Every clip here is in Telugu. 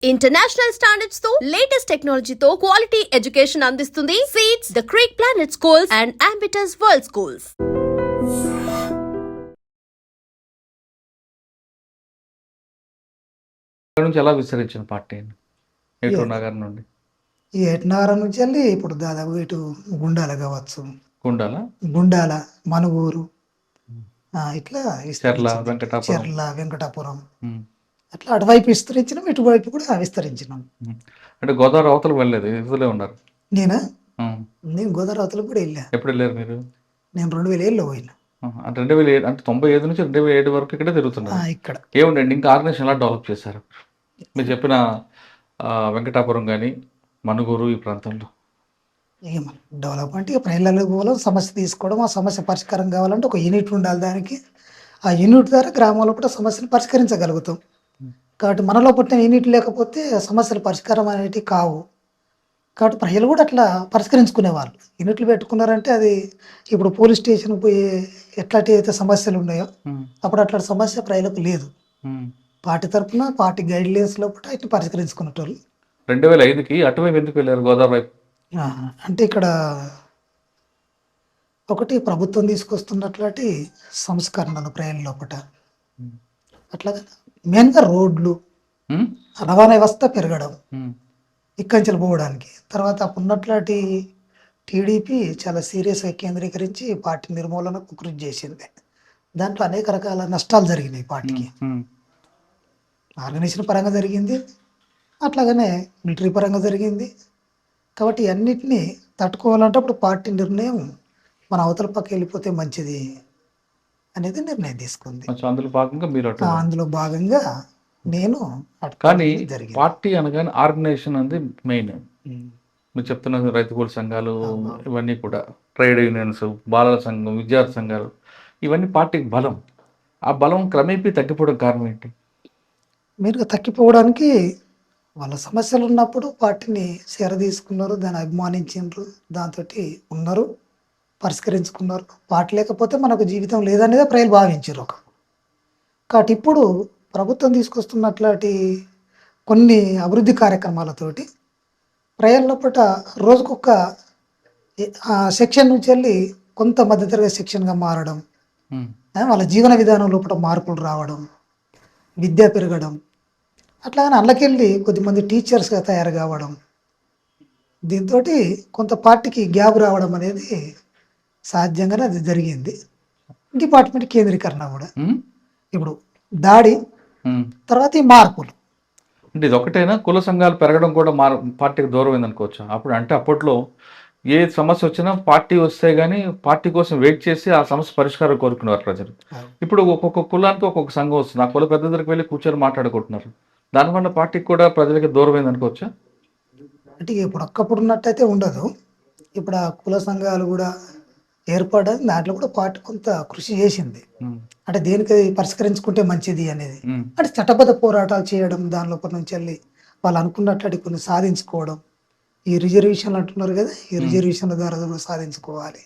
ఇంటర్నేషనల్ స్టాండర్డ్స్ తో లేటెస్ట్ టెక్నాలజీతో క్వాలిటీ ఎడ్యుకేషన్ అందిస్తుంది seats the creek planet schools and Ambitus world schools. నుంచి ఎలా విస్తరించిన పార్టీ ఏటూరు నగర్ నుండి? ఈ ఏటనగరం నుంచి వెళ్ళి ఇప్పుడు దాదాపు ఇటు గుండాల కావచ్చు, గుండాల, గుండాల, మనుగూరు, ఇట్లా చెర్ల, విస్తరించింది. వెంకటాపురం. చెర్ల, వెంకటాపురం ఉమ్. అట్లా అటువైపు విస్తరించినాం, ఇటువైపు కూడా విస్తరించినాం. అంటే గోదావరి అవతలకు వెళ్ళలేదు, ఇదిలే ఉన్నారు. నేనా ఉమ్. నేను గోదావరి అవతలకు కూడా వెళ్ళా. ఎప్పుడు వెళ్ళారు మీరు? నేను 2007లో పోయినా. అంటే 2007 అంటే 95 నుంచి 2007 వరకు ఇక్కడే తిరుగుతున్నారు. ఇక్కడ ఏముండండి ఇంకా ఆర్గనైజేషన్ ఎలా డెవలప్ చేశారు మీరు చెప్పిన వెంకటాపురం కానీ మనుగూరు ఈ ప్రాంతంలో? ఇక మన డెవలప్మెంట్ ఇక ప్రజలకు పోవడం, సమస్య తీసుకోవడం, ఆ సమస్య పరిష్కారం కావాలంటే ఒక యూనిట్ ఉండాలి. దానికి ఆ యూనిట్ ద్వారా గ్రామంలో కూడా సమస్యను పరిష్కరించగలుగుతాం. కాబట్టి మనలో పుట్టిన యూనిట్ లేకపోతే సమస్యల పరిష్కారం అనేటివి కావు. కాబట్టి ప్రజలు కూడా అట్లా పరిష్కరించుకునేవాళ్ళు. యూనిట్లు పెట్టుకున్నారంటే అది ఇప్పుడు పోలీస్ స్టేషన్కి పోయి ఎట్లాంటి అయితే సమస్యలు ఉన్నాయో అప్పుడు అట్లాంటి సమస్య ప్రజలకు లేదు. పార్టీ తరఫున పార్టీ గైడ్లైన్స్ లోపల ఇట్లా పరిష్కరించుకునేటోళ్ళు. 2005కి అటువైపు ఎందుకు వెళ్ళారు గోదావరి వైపు? అంటే ఇక్కడ ఒకటి ప్రభుత్వం తీసుకొస్తున్నట్లాంటి సంస్కరణలు ప్రజల లోపల, అట్లాగే మెయిన్గా రోడ్లు, రవాణా వ్యవస్థ పెరగడం, ఇక్కంచెలు పోవడానికి. తర్వాత అప్పుడు ఉన్నట్లాంటి టీడీపీ చాలా సీరియస్గా కేంద్రీకరించి పార్టీ నిర్మూలనకు కృషి చేసింది. దాంట్లో అనేక రకాల నష్టాలు జరిగినాయి పార్టీకి. ఆర్గనైజేషన్ పరంగా జరిగింది, అట్లాగనే మిలిటరీ పరంగా జరిగింది. కాబట్టి అన్నిటినీ తట్టుకోవాలంటే అప్పుడు పార్టీ నిర్ణయం మన అవతల పక్క వెళ్ళిపోతే మంచిది అనేది నిర్ణయం తీసుకుంది. అందులో భాగంగా నేను కానీ పార్టీ అనగానే ఆర్గనైజేషన్ అనేది మెయిన్. మీరు చెప్తున్న రైతు కూలి సంఘాలు ఇవన్నీ కూడా, ట్రేడ్ యూనియన్స్, బాలల సంఘం, విద్యార్థి సంఘాలు, ఇవన్నీ పార్టీకి బలం. ఆ బలం క్రమేపీ తగ్గిపోవడం కారణం ఏంటి? మీరు తగ్గిపోవడానికి వాళ్ళ సమస్యలు ఉన్నప్పుడు పార్టీని సేర తీసుకున్నారు, దాన్ని అభిమానించారు, దాంతో ఉన్నారు, పరిష్కరించుకున్నారు. పార్టీ లేకపోతే మనకు జీవితం లేదనేది ప్రజలు భావించారు. కాబట్టి ఇప్పుడు ప్రభుత్వం తీసుకొస్తున్నట్లాంటి కొన్ని అభివృద్ధి కార్యక్రమాలతోటి ప్రజల లోపల రోజుకొక సెక్షన్ నుంచి వెళ్ళి కొంత మధ్యతరగతి సెక్షన్గా మారడం, వాళ్ళ జీవన విధానం లోపల మార్పులు రావడం, విద్య పెరగడం, అట్లాగని అందులోకెళ్ళి కొద్దిమంది టీచర్స్గా తయారు కావడం, దీంతో కొంత పార్టీకి గ్యాప్ రావడం అనేది సాధ్యంగానే అది జరిగింది. డిపార్ట్మెంట్ కేంద్రీకరణ కూడా ఇప్పుడు దాడి తర్వాత ఈ మార్పులు. అంటే ఇది ఒకటైనా కుల సంఘాలు పెరగడం కూడా పార్టీకి దూరం అయిందనుకోవచ్చు. అప్పుడు అంటే అప్పట్లో ఏ సమస్య వచ్చినా పార్టీ వస్తే కానీ పార్టీ కోసం వెయిట్ చేసి ఆ సమస్య పరిష్కారం కోరుకునేవారు ప్రజలు. ఇప్పుడు ఒక్కొక్క కులానికి ఒక్కొక్క సంఘం వస్తుంది, ఆ కుల పెద్ద దగ్గరికి వెళ్ళి కూర్చొని మాట్లాడుకుంటున్నారు. దానివల్ల పార్టీకి కూడా ప్రజలకి దూరం అయింది అనుకోవచ్చా? అంటే ఇప్పుడు ఒక్కప్పుడు ఉన్నట్టయితే ఉండదు. ఇప్పుడు ఆ కుల సంఘాలు కూడా ఏర్పడని దాంట్లో కూడా పార్టీ కొంత కృషి చేసింది. అంటే దేనికి పరిష్కరించుకుంటే మంచిది అనేది, అంటే చట్టబద్ధ పోరాటాలు చేయడం, దాని లోపల నుంచి వెళ్ళి వాళ్ళు అనుకున్నట్లు కొన్ని సాధించుకోవడం. ఈ రిజర్వేషన్లు అంటున్నారు కదా, ఈ రిజర్వేషన్ల ద్వారా కూడా సాధించుకోవాలి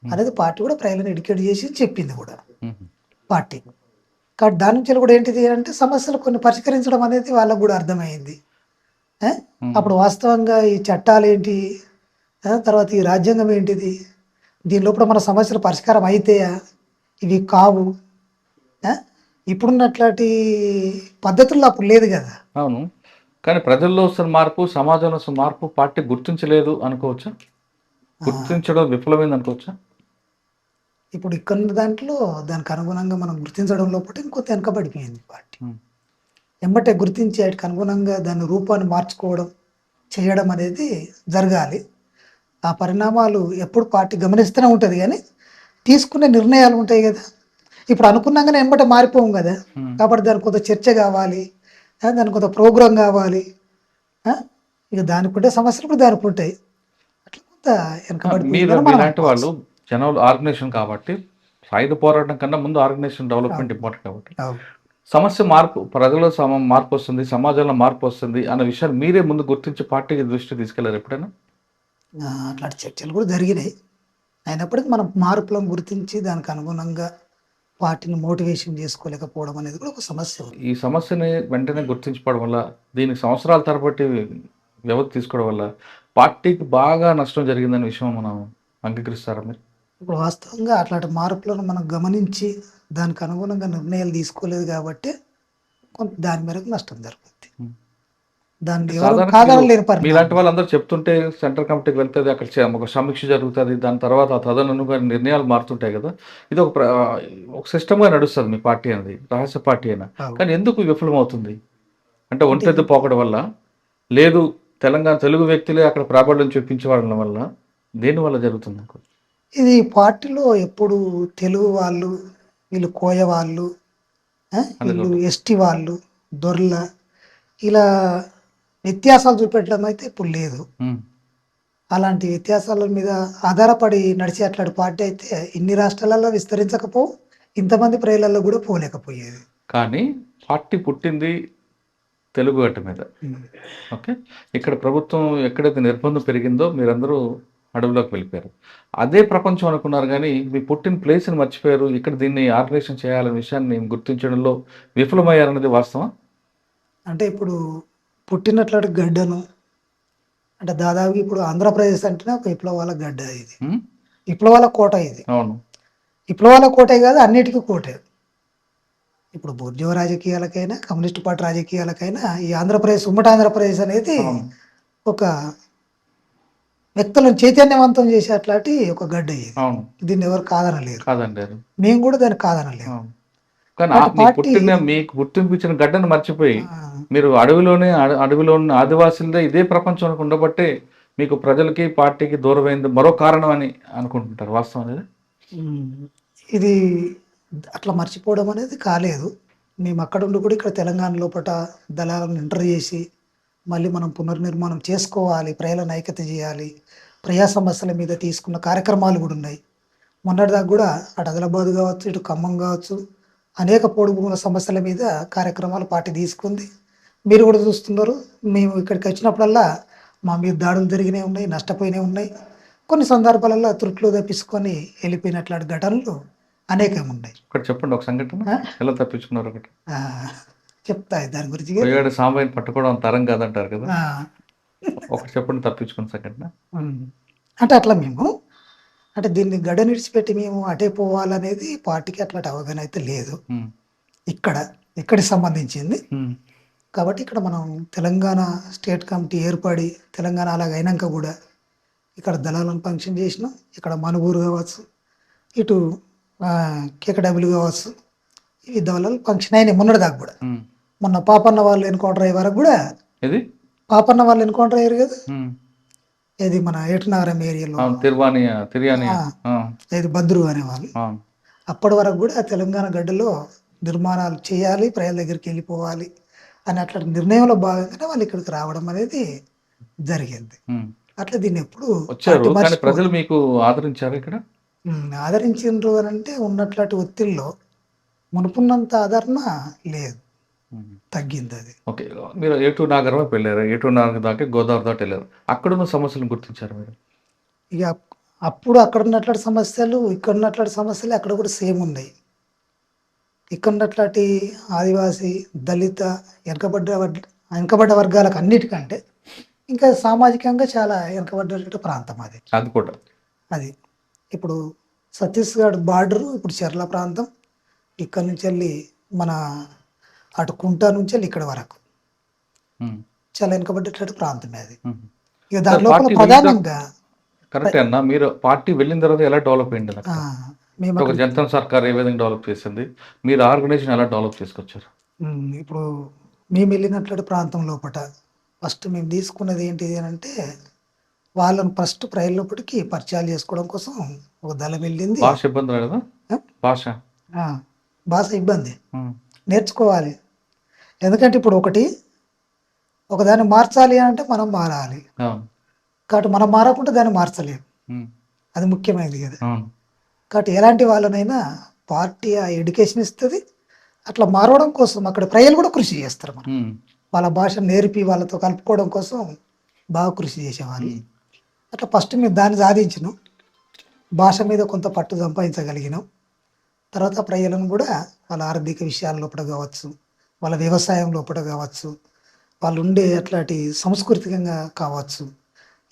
అనేది పార్టీ కూడా ప్రజలను ఎడ్యుకేట్ చేసి చెప్పింది కూడా పార్టీ. కాబట్టి దాని నుంచి కూడా ఏంటిది అంటే సమస్యలు కొన్ని పరిష్కరించడం అనేది వాళ్ళకు కూడా అర్థమైంది. అప్పుడు వాస్తవంగా ఈ చట్టాలు ఏంటి, తర్వాత ఈ రాజ్యాంగం ఏంటిది, దీని లోపల మన సమస్యలు పరిష్కారం అయితాయా, ఇవి కావు. ఇప్పుడున్నట్లాంటి పద్ధతుల్లో అప్పుడు లేదు కదా. అవును, కానీ ప్రజల్లో వస్తున్న మార్పు, సమాజంలో వస్తున్న మార్పు పార్టీ గుర్తించలేదు అనుకోవచ్చా? గుర్తించడం విఫలమైంది అనుకోవచ్చా? ఇప్పుడు ఇక్కడ దాంట్లో దానికి అనుగుణంగా మనం గుర్తించడం లోపల ఇంకొంత వెనకబడిపోయింది పార్టీ. వెంబటే గుర్తించి వాటికి అనుగుణంగా దాని రూపాన్ని మార్చుకోవడం, చేయడం అనేది జరగాలి. ఆ పరిణామాలు ఎప్పుడు పార్టీ గమనిస్తూనే ఉంటుంది, కానీ తీసుకునే నిర్ణయాలు ఉంటాయి కదా. ఇప్పుడు అనుకున్నాగానే వెంబటే మారిపోం కదా. కాబట్టి దానికి కొంత చర్చ కావాలి, దానికి కొంత ప్రోగ్రాం కావాలి. ఇక దానికి ఉంటే సమస్యలు కూడా దానికి ఉంటాయి. అట్లా కొంత వెనకబడిపోయింది. వాళ్ళు జనాలు ఆర్గనైజేషన్ కాబట్టి సాయుధ పోరాటం కన్నా ముందు ఆర్గనైజేషన్ డెవలప్మెంట్ ఇంపార్టెంట్ కాబట్టి సమస్య మార్పు, ప్రజల్లో మార్పు వస్తుంది, సమాజంలో మార్పు వస్తుంది అన్న విషయాన్ని మీరే ముందు గుర్తించి పార్టీకి దృష్టి తీసుకెళ్లారు ఎప్పుడైనా? అట్లాంటి చర్చలు కూడా జరిగినాయి. అయినప్పటికీ మనం మార్పులను గుర్తించి దానికి అనుగుణంగా పార్టీని మోటివేషన్ చేసుకోలేకపోవడం అనేది కూడా ఒక సమస్య ఉంది. ఈ సమస్యని వెంటనే గుర్తించుకోవడం వల్ల, దీనికి సంవత్సరాల తరబట్టి వ్యవధి తీసుకోవడం వల్ల పార్టీకి బాగా నష్టం జరిగిందనే విషయం మనం అంగీకరిస్తారా మీరు? ఇప్పుడు వాస్తవంగా అట్లాంటి మార్పులను మనం గమనించి దానికి అనుగుణంగా నిర్ణయాలు తీసుకోలేదు కాబట్టి కొంత దాని మేరకు నష్టం జరుగుతుంది. ఉమ్. దాన్ని ఎవరు సాధారణంగా కాదనలేని పరిణామం. మీలాంటి వాళ్ళందరూ చెప్తుంటే సెంట్రల్ కమిటీకి వెళ్తుంది, అక్కడ ఒక సమీక్ష జరుగుతుంది, దాని తర్వాత ఆ తదనుగుణంగా నిర్ణయాలు మారుతుంటాయి కదా. ఇది ఒక సిస్టమ్గా నడుస్తుంది మీ పార్టీ అనేది, రహస్య పార్టీ అయినా. అవును. కానీ ఎందుకు విఫలమవుతుంది? అంటే ఒంటెద్దు పోకడం వల్ల, లేదు తెలుగు వ్యక్తులే అక్కడ ప్రాబల్యం చూపించడం వల్ల, దేనివల్ల జరుగుతుంది అనుకో? ఇది పార్టీలో ఎప్పుడు తెలుగు వాళ్ళు, వీళ్ళు కోయ వాళ్ళు, వీళ్ళు ఎస్టీ వాళ్ళు, దొర్ల, ఇలా వ్యత్యాసాలు చూపెట్టడం అయితే ఇప్పుడు లేదు. ఉమ్. అలాంటి వ్యత్యాసాల మీద ఆధారపడి నడిచే అట్లాంటి పార్టీ అయితే ఇన్ని రాష్ట్రాలలో విస్తరించకపోవు, ఇంతమంది ప్రజలలో కూడా పోలేకపోయేది. కానీ పార్టీ పుట్టింది తెలుగు గట్ట మీద. ఓకే, ఇక్కడ ప్రభుత్వం ఎక్కడైతే నిర్బంధం పెరిగిందో మీరందరూ అడవిలోకి వెళ్ళిపోయారు. అదే ప్రపంచం అనుకున్నారు, కానీ మీ పుట్టిన ప్లేస్ని మర్చిపోయారు. ఇక్కడ దీన్ని ఆర్గనైజేషన్ చేయాలనే విషయాన్ని గుర్తించడంలో విఫలమయ్యారన్నది వాస్తవం. అంటే ఇప్పుడు పుట్టినట్లాంటి గడ్డను, అంటే దాదాపు ఇప్పుడు ఆంధ్రప్రదేశ్ అంటేనే ఒక విప్లవాల గడ్డ ఇది, ఉమ్? విప్లవాల కోట ఇది. అవును. విప్లవాల కోటే కాదు, అన్నిటికీ కోటే. ఇప్పుడు బోర్జీవ రాజకీయాలకైనా, కమ్యూనిస్ట్ పార్టీ రాజకీయాలకైనా ఈ ఆంధ్రప్రదేశ్, ఉమ్మడి ఆంధ్రప్రదేశ్ అనేది అవును. ఒక వ్యక్తులను చైతన్యవంతం చేసేట్లాంటి ఒక గడ్డ ఇది. అవును. దీన్ని ఎవరు కాదనలేరు, కాదండి అది. మేము కూడా దాన్ని కాదనలేము. అవును. కానీ అటు మీ పార్టీ- పుట్టిన మీకు గుర్తింపు ఇచ్చిన గడ్డను మర్చిపోయి ఆ, మీరు అడవిలో ఉన్న ఆదివాసులదే ఇదే ప్రపంచంలో ఉండబట్టే మీకు ప్రజలకి పార్టీకి దూరమైంది మరో కారణం అని అనుకుంటుంటారు. వాస్తవం అనేది ఇది అట్లా మర్చిపోవడం అనేది కాలేదు. మేము అక్కడ ఉండి కూడా ఇక్కడ తెలంగాణ లోపల దళాలను ఎంటర్ చేసి మళ్ళీ మనం పునర్నిర్మాణం చేసుకోవాలి, ప్రజలను ఐక్యత చేయాలి, ప్రజా సమస్యల మీద తీసుకున్న కార్యక్రమాలు కూడా ఉన్నాయి. మొన్నటిదాకా కూడా అటు ఆదిలాబాద్ కావచ్చు, ఇటు ఖమ్మం కావచ్చు, అనేక పోడు భూముల సమస్యల మీద కార్యక్రమాలు పార్టీ తీసుకుంది. మీరు కూడా చూస్తున్నారు. మేము ఇక్కడికి వచ్చినప్పుడల్లా మా మీద దాడులు జరిగినవి ఉన్నాయి, నష్టపోయినవి ఉన్నాయి. కొన్ని సందర్భాలలో త్రుట్లు తప్పించుకొని వెళ్ళిపోయినట్లాంటి ఘటనలు అనేకం ఉన్నాయి. ఒకటి చెప్పండి, ఒక సంఘటన ఎలా తప్పించుకున్నారు ఒకటి. ఆ, చెప్తా దాని గురించి. పోయాడు సాంబాయిని పట్టుకోవడం తరం కాదంటారు కదా. ఆ, ఒకటి చెప్పండి తప్పించుకున్న సంఘటన. అంటే అట్లా మేము అంటే దీన్ని గడ్డ నిడిచిపెట్టి మేము అటే పోవాలనేది పార్టీకి అట్లాంటి అవగాహన అయితే లేదు. ఉమ్. ఇక్కడికి సంబంధించింది ఉమ్. కాబట్టి ఇక్కడ మనం తెలంగాణ స్టేట్ కమిటీ ఏర్పడి తెలంగాణ అలాగ అయినాక కూడా ఇక్కడ దళాలను ఫంక్షన్ చేసినాం. ఇక్కడ మనుగూరు కావచ్చు, ఇటు కేకడబ్ల్యూ కావచ్చు, ఈ దళాలు ఫంక్షన్ అయినాయి మొన్నటిదాకా కూడా. ఉమ్. మొన్న పాపన్న వాళ్ళు ఎన్కౌంటర్ అయ్యే వరకు కూడా, ఇది పాపన్న వాళ్ళు ఎన్కౌంటర్ అయ్యారు కదా, ఉమ్. ఇది మన ఏటునగరం ఏరియాలో, అవును, తిర్యాని. ఇది భద్రు అనేవాళ్ళు. అవును. అప్పటి వరకు కూడా తెలంగాణ గడ్డలో నిర్మాణాలు చేయాలి, ప్రజల దగ్గరికి వెళ్ళిపోవాలి అని అట్లాంటి నిర్ణయంలో భాగంగానే వాళ్ళు ఇక్కడికి రావడం అనేది జరిగింది. ఉమ్. అట్లా దీన్ని ఎప్పుడు వచ్చారు, పార్టీ కానీ మర్చిపోదు. ప్రజలు మీకు ఆదరించారు ఇక్కడ. ఆదరించిండ్రు అని అంటే ఉన్నట్లాంటి ఒత్తిడిలో మునుపున్నంత ఆదరణ లేదు, ఉమ్. తగ్గింది అది. ఓకే, మీరు ఏటూ నాగర్ వైపు వెళ్ళారు, ఏటూ నాగర్ దాకా గోదావరి దాటి వెళ్ళారు. అక్కడున్న సమస్యలను గుర్తించారు మీరు. ఇక అప్పుడు అక్కడ ఉన్నట్లాంటి సమస్యలు, ఇక్కడ ఉన్నట్లాంటి సమస్యలు అక్కడ కూడా సేమ్ ఉన్నాయి. ఇక్కడ ఉన్నట్లాంటి ఆదివాసీ, దళిత, వెనకబడ్డ వర్గాలకు అన్నిటికంటే ఇంకా సామాజికంగా చాలా వెనకబడ్డ ప్రాంతం అది. అది కూడా అది ఇప్పుడు ఛత్తీస్గఢ్ బార్డరు, ఇప్పుడు చెర్ల ప్రాంతం, ఇక్కడ నుంచి వెళ్ళి మన అటు కుంట నుంచి వెళ్ళి ఇక్కడ వరకు ఉమ్. చాలా వెనకబడ్డటువంటి ప్రాంతమే అది. ఉమ్. ఇక దాని లోపల పార్టీ ప్రధానంగా కరెక్టే అన్న. మీరు పార్టీ వెళ్ళిన తర్వాత ఎలా డెవలప్ అయింది అక్కడ? మేము ఒక జనతా సర్కార్ ఏ విధంగా డెవలప్ చేసింది, మీరు ఆర్గనైజేషన్ ఎలా డెవలప్ చేసుకొచ్చారు? ఇప్పుడు మేము వెళ్ళినటువంటి ప్రాంతం లోపల ఫస్ట్ మేము తీసుకున్నది ఏంటిది అని అంటే, వాళ్ళని ఫస్ట్ ప్రజల లోపలికి పరిచయాలు చేసుకోవడం కోసం ఒక దళం వెళ్ళింది. భాష ఇబ్బంది కదా? ఆ? భాష భాష ఇబ్బంది, ఉమ్. నేర్చుకోవాలి. ఎందుకంటే ఇప్పుడు ఒకదాన్ని మార్చాలి అంటే మనం మారాలి, అవును. కాబట్టి మనం మారకుండా దాన్ని మార్చలేము, ఉమ్. అది ముఖ్యమైనది కదా. అవును. కాబట్టి ఎలాంటి వాళ్ళనైనా పార్టీ ఆ ఎడ్యుకేషన్ ఇస్తుంది. అట్లా మారవడం కోసం అక్కడ ప్రజలు కూడా కృషి చేస్తారు. మనం ఉమ్. వాళ్ళ భాష నేర్పి వాళ్ళతో కలుపుకోవడం కోసం బాగా కృషి చేసేవాళ్ళు. ఉమ్. అట్లా ఫస్ట్ మేము దాన్ని సాధించినాం. భాష మీద కొంత పట్టు సంపాదించగలిగినాం. తర్వాత ప్రజలను కూడా వాళ్ళ ఆర్థిక విషయాల లోపల కావచ్చు, వాళ్ళ వ్యవసాయం లోపల కావచ్చు, వాళ్ళు ఉండే అట్లాంటి సాంస్కృతికంగా కావచ్చు,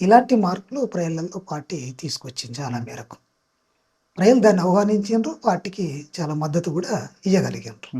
ఇలాంటి మార్పులు ప్రజలలో పార్టీ తీసుకొచ్చింది చాలా మేరకు. ప్రజలు దాన్ని ఆహ్వానించిండ్రు, పార్టీకి చాలా మద్దతు కూడా ఇవ్వగలిగిండ్రు.